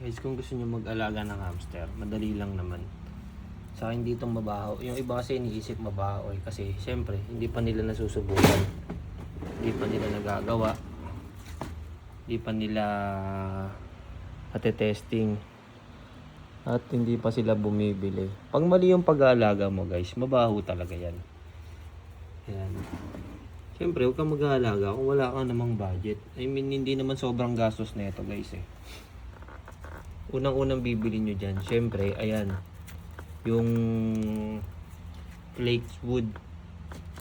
Guys, kung gusto niyo mag-alaga ng hamster, madali lang naman. Sa akin dito mabaho. Yung iba kasi iniisip mabaho kasi siyempre hindi pa nila nasusubukan. Hindi pa nila nagagawa. Hindi pa nila ate-testing. At hindi pa sila bumibili. Pag mali yung pag-aalaga mo guys, mabaho talaga yan. Ayan. Siyempre, huwag kang mag-aalaga kung wala ka namang budget. I mean, hindi naman sobrang gastos na ito guys eh. Unang-unang bibili nyo dyan, siyempre, ayan. Yung flakes wood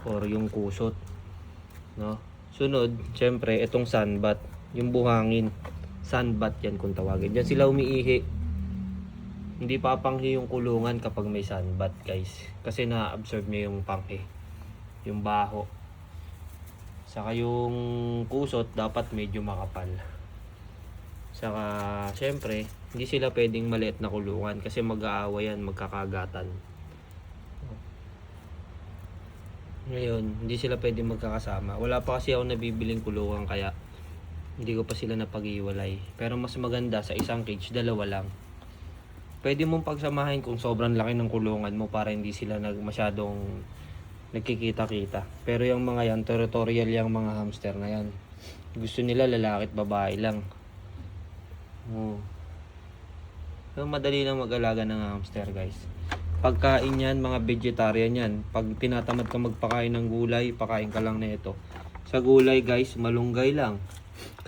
or yung kusot. No? Sunod, siyempre, itong sunbat. Yung buhangin. Sunbat yan kung tawagin. Diyan sila umiihi. Hindi papanghi yung kulungan kapag may sunbat guys. Kasi na-absorb nyo yung panghi. Yung baho. Saka yung kusot dapat medyo makapal. Saka syempre hindi sila pwedeng maliit na kulungan kasi mag-aaway yan, magkakagatan. Ngayon hindi sila pwedeng magkakasama. Wala pa kasi ako nabibiling kulungan kaya hindi ko pa sila napag-iwalay. Pero mas maganda sa isang cage, dalawa lang. Pwede mong pagsamahin kung sobrang laki ng kulungan mo para hindi sila masyadong nagkikita-kita. Pero yung mga yan, territorial yung mga hamster na yan. Gusto nila lalaki at babae lang. So, madali lang mag-alaga ng hamster guys. Pagkain yan, mga vegetarian yan. Pag tinatamad ka magpakain ng gulay, pakain ka lang na ito. Sa gulay guys, malunggay lang.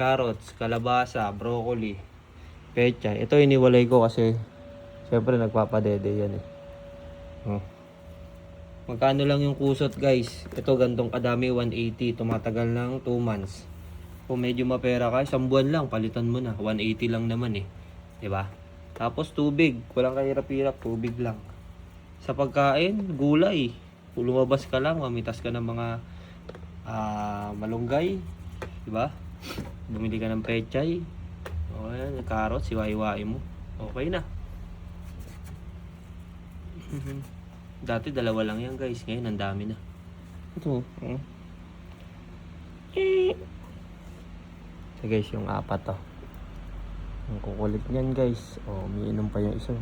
Carrots, kalabasa, broccoli, pechay. Ito iniwalay ko kasi syempre nagpapadede yan eh. Magkano lang yung kusot guys? Ito gantong kadami, 180. Tumatagal ng 2 months. Kung medyo mapera ka, 1 buwan lang, palitan mo na. 180 lang naman eh. Diba? Tapos tubig. Walang kahirap-hirap, tubig lang. Sa pagkain, gulay. Kung lumabas ka lang, mamitas ka ng mga malunggay. Diba? Bumili ka ng pechay. O yan, carrots, iwa-iwain mo. Okay na. Dati dalawa lang yan guys. Ngayon ang dami na. Ito. So guys, yung apat to. Ang kukulit niyan guys. Oh, umiinom pa yung isa.